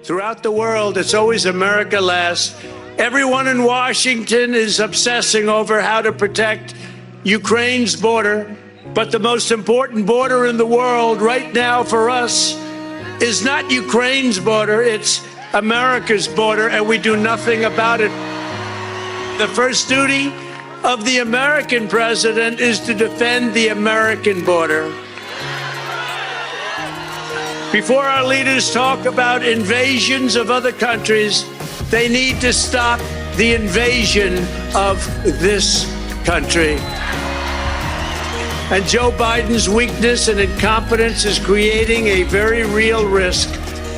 Throughout the world, it's always America last. Everyone in Washington is obsessing over how to protect Ukraine's border. But the most important border in the world right now for us is not Ukraine's border, it's America's border, and we do nothing about it. The first duty of the American president is to defend the American border. Before our leaders talk about invasions of other countries, they need to stop the invasion of this country. And Joe Biden's weakness and incompetence is creating a very real risk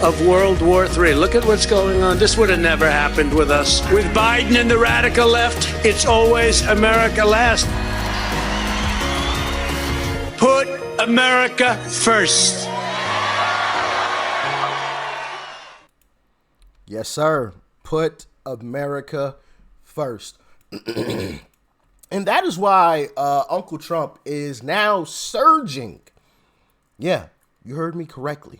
of World War III. Look at what's going on. This would have never happened with us. With Biden and the radical left, it's always America last. Put America first. Yes, sir. Put America first. And that is why Uncle Trump is now surging. Yeah, you heard me correctly.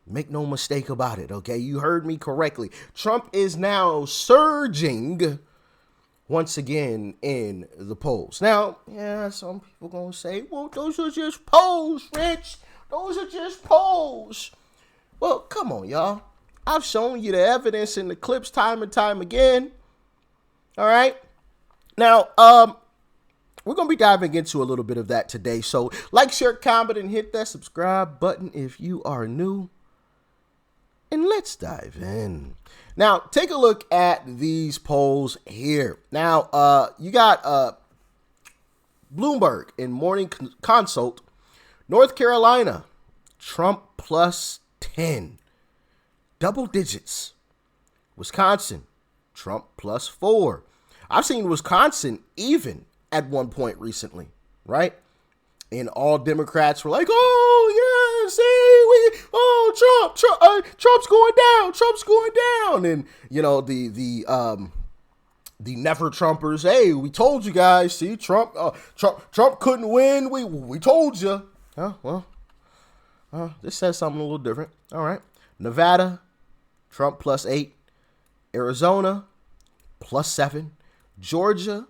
Make no mistake about it, okay? You heard me correctly. Trump is now surging once again in the polls. Now, yeah, some people gonna say, well, those are just polls, Rich. Those are just polls. Well, come on, y'all. I've shown you the evidence in the clips time and time again. All right. Now, we're going to be diving into a little bit of that today. So like, share, comment, and hit that subscribe button if you are new. And let's dive in. Now, take a look at these polls here. Now, you got Bloomberg in Morning Consult, North Carolina, Trump plus 10. Double digits. Wisconsin, Trump plus 4. I've seen Wisconsin even at one point recently, right? And all Democrats were like, oh, yeah, see, Trump's going down. Trump's going down. And, you know, the never Trumpers, hey, we told you guys, see, Trump couldn't win. We told you. Oh, well, this says something a little different. All right. Nevada, Trump plus 8. Arizona, plus 7. Georgia,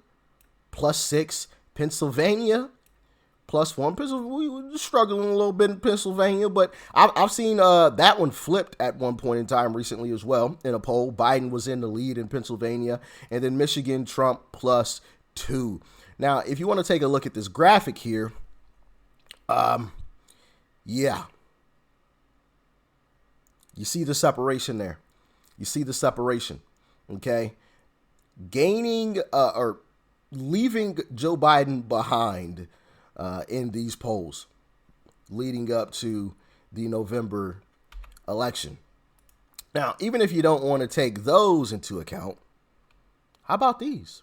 plus 6. Pennsylvania, plus 1. We were struggling a little bit in Pennsylvania, but I've seen that one flipped at one point in time recently as well in a poll. Biden was in the lead in Pennsylvania. And then Michigan, Trump plus 2. Now, if you want to take a look at this graphic here, yeah. You see the separation there. You see the separation, okay? Gaining or leaving Joe Biden behind in these polls leading up to the November election. Now, even if you don't want to take those into account, how about these?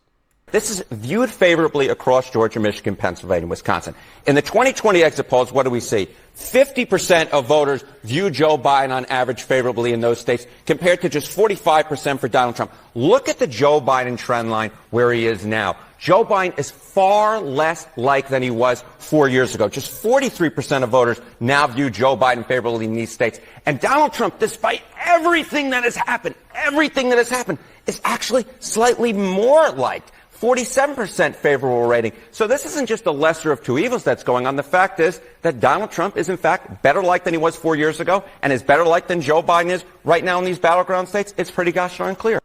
This is viewed favorably across Georgia, Michigan, Pennsylvania, Wisconsin. In the 2020 exit polls, what do we see? 50% of voters view Joe Biden on average favorably in those states, compared to just 45% for Donald Trump. Look at the Joe Biden trend line where he is now. Joe Biden is far less liked than he was 4 years ago. Just 43% of voters now view Joe Biden favorably in these states. And Donald Trump, despite everything that has happened, is actually slightly more liked. 47% favorable rating. So this isn't just a lesser of two evils that's going on. The fact is that Donald Trump is, in fact, better liked than he was 4 years ago, and is better liked than Joe Biden is right now in these battleground states. It's pretty gosh darn clear.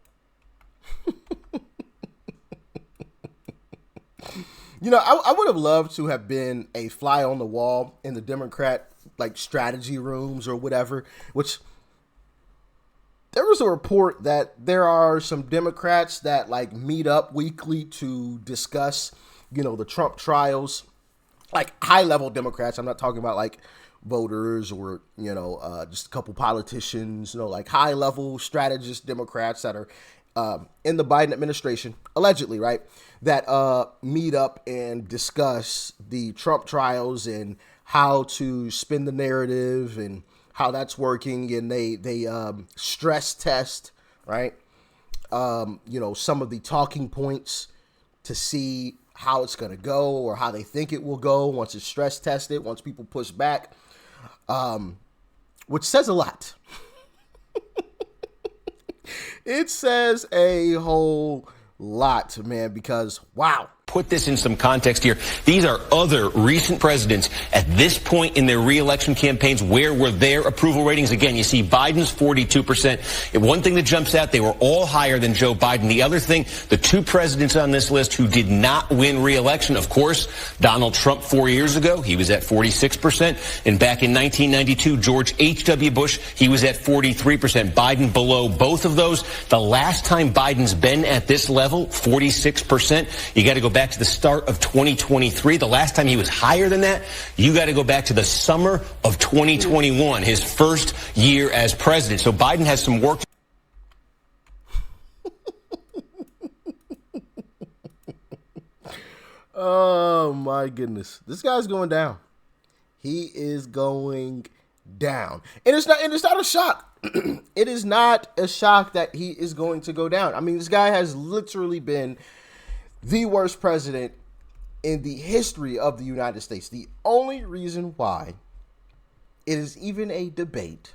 You know, I would have loved to have been a fly on the wall in the Democrat, like, strategy rooms or whatever, which there was a report that there are some Democrats that, like, meet up weekly to discuss, you know, the Trump trials, like high-level Democrats. I'm not talking about, like, voters or, you know, just a couple politicians, you know, like high-level strategist Democrats that are in the Biden administration, allegedly, right, that meet up and discuss the Trump trials and how to spin the narrative and how that's working. And they stress test, right, you know, some of the talking points to see how it's going to go or how they think it will go once it's stress tested, once people push back, which says a lot. It says a whole lot, man, because wow. Put this in some context here. These are other recent presidents at this point in their re-election campaigns. Where were their approval ratings? Again, you see Biden's 42%. And one thing that jumps out, they were all higher than Joe Biden. The other thing, the two presidents on this list who did not win re-election, of course, Donald Trump 4 years ago, he was at 46%. And back in 1992, George H.W. Bush, he was at 43%. Biden below both of those. The last time Biden's been at this level, 46%, you got to go back to the start of 2023. The last time he was higher than that, you got to go back to the summer of 2021, his first year as president. So Biden has some work. Oh my goodness. This guy's going down. He is going down. And it's not a shock. It is not a shock that he is going to go down. I mean, this guy has literally been the worst president in the history of the United States. The only reason why it is even a debate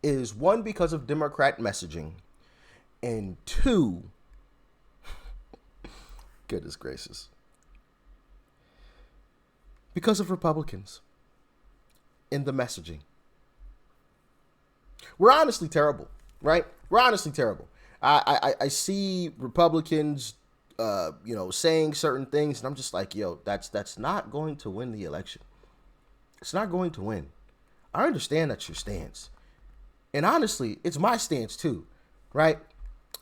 is, one, because of Democrat messaging, and two, goodness gracious, because of Republicans in the messaging. We're honestly terrible, right? We're honestly terrible. I see Republicans saying certain things, and I'm just like, yo, that's not going to win the election. It's not going to win. I understand that's your stance. And honestly, it's my stance too, right?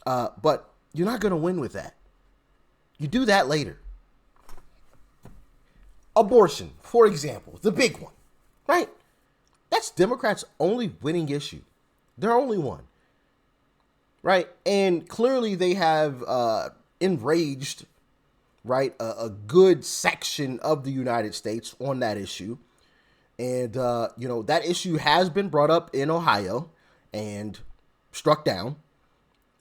But you're not going to win with that. You do that later. Abortion, for example, the big one, right? That's Democrats' only winning issue. Their only one, right? And clearly they have enraged, right, a good section of the United States on that issue. And, that issue has been brought up in Ohio and struck down.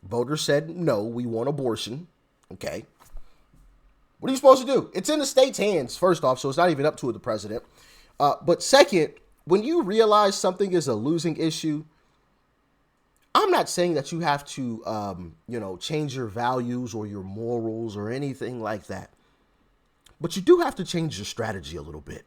Voters said, no, we want abortion. Okay. What are you supposed to do? It's in the state's hands, first off, so it's not even up to the president. But second, when you realize something is a losing issue, I'm not saying that you have to, change your values or your morals or anything like that. But you do have to change your strategy a little bit.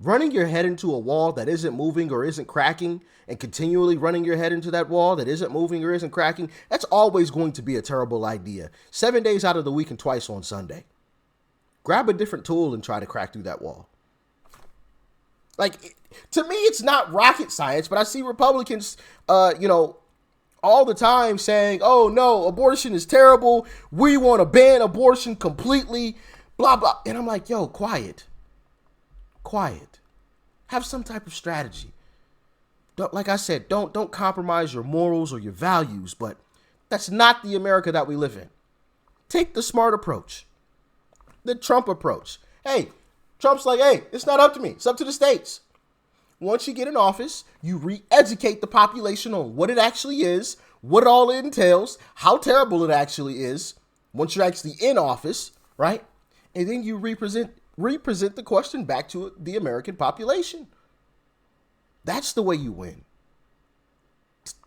Running your head into a wall that isn't moving or isn't cracking, and continually running your head into that wall that isn't moving or isn't cracking, that's always going to be a terrible idea. 7 days out of the week and twice on Sunday. Grab a different tool and try to crack through that wall. Like, to me, it's not rocket science, but I see Republicans, all the time saying, oh no, abortion is terrible. We want to ban abortion completely, blah, blah. And I'm like, yo, quiet. Have some type of strategy. Like I said, don't compromise your morals or your values, but that's not the America that we live in. Take the smart approach. The Trump approach. Hey, Trump's like, hey, it's not up to me. It's up to the states. Once you get in office, you re-educate the population on what it actually is, what all it entails, how terrible it actually is, once you're actually in office, right? And then you represent the question back to the American population. That's the way you win.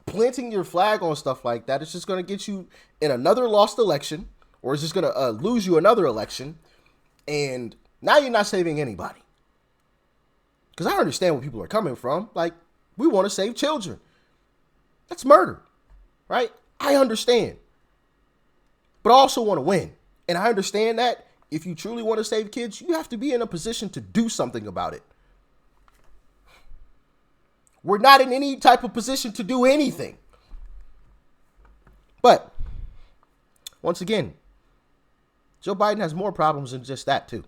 Planting your flag on stuff like that is just going to get you in another lost election, or it's just going to lose you another election. And now you're not saving anybody. Because I understand where people are coming from. Like, we want to save children. That's murder, right? I understand. But I also want to win. And I understand that if you truly want to save kids, you have to be in a position to do something about it. We're not in any type of position to do anything. But, once again, Joe Biden has more problems than just that, too.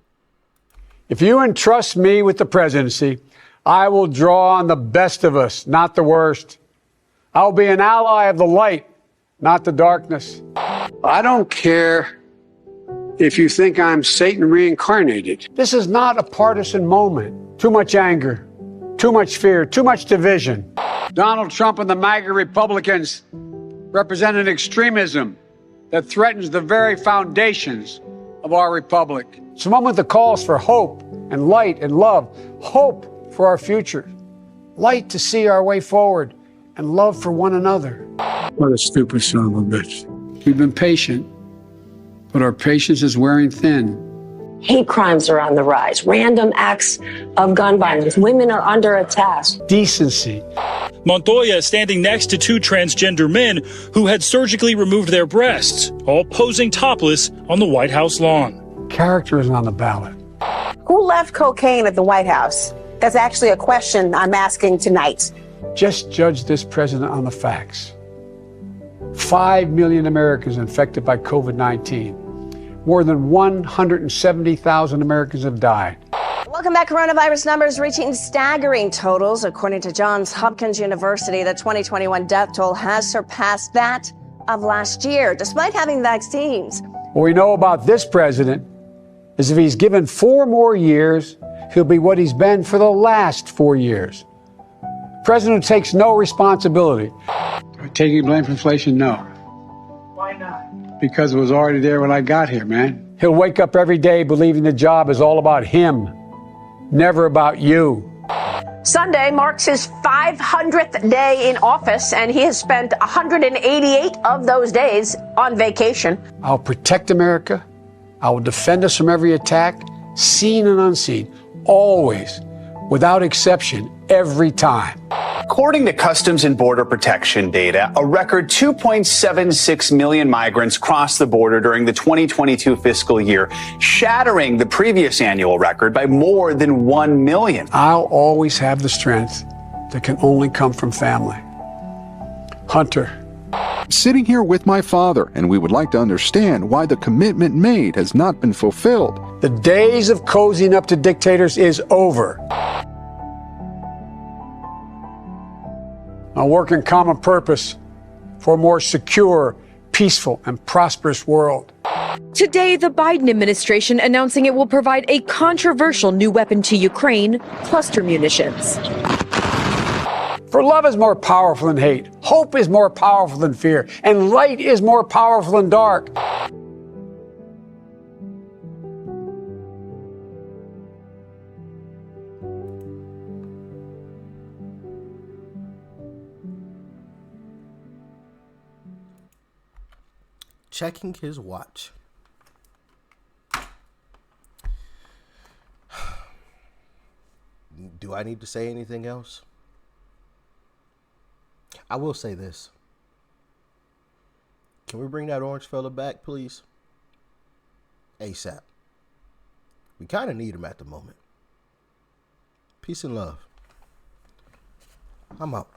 If you entrust me with the presidency, I will draw on the best of us, not the worst. I'll be an ally of the light, not the darkness. I don't care if you think I'm Satan reincarnated. This is not a partisan moment. Too much anger, too much fear, too much division. Donald Trump and the MAGA Republicans represent an extremism that threatens the very foundations of our republic. It's a moment that calls for hope and light and love. Hope for our future. Light to see our way forward and love for one another. What a stupid son of a bitch. We've been patient, but our patience is wearing thin. Hate crimes are on the rise. Random acts of gun violence. Women are under attack. Decency. Montoya is standing next to two transgender men who had surgically removed their breasts, all posing topless on the White House lawn. Character isn't on the ballot. Who left cocaine at the White House? That's actually a question I'm asking tonight. Just judge this president on the facts. 5 million Americans infected by COVID-19. More than 170,000 Americans have died. Welcome back. Coronavirus numbers reaching staggering totals. According to Johns Hopkins University, the 2021 death toll has surpassed that of last year, despite having vaccines. What we know about this president is if he's given 4 more years, he'll be what he's been for the last 4 years. President takes no responsibility. Taking blame for inflation? No. Why not? Because it was already there when I got here, man. He'll wake up every day believing the job is all about him, never about you. Sunday marks his 500th day in office, and he has spent 188 of those days on vacation. I'll protect America. I will defend us from every attack, seen and unseen, always, without exception, every time. According to Customs and Border Protection data, a record 2.76 million migrants crossed the border during the 2022 fiscal year, shattering the previous annual record by more than 1 million. I'll always have the strength that can only come from family. Hunter. Sitting here with my father, and we would like to understand why the commitment made has not been fulfilled. The days of cozying up to dictators is over. I work in common purpose for a more secure, peaceful, and prosperous world. Today, the Biden administration announcing it will provide a controversial new weapon to Ukraine, cluster munitions. For love is more powerful than hate, hope is more powerful than fear, and light is more powerful than dark. Checking his watch. Do I need to say anything else? I will say this. Can we bring that orange fella back, please? ASAP. We kind of need him at the moment. Peace and love. I'm out.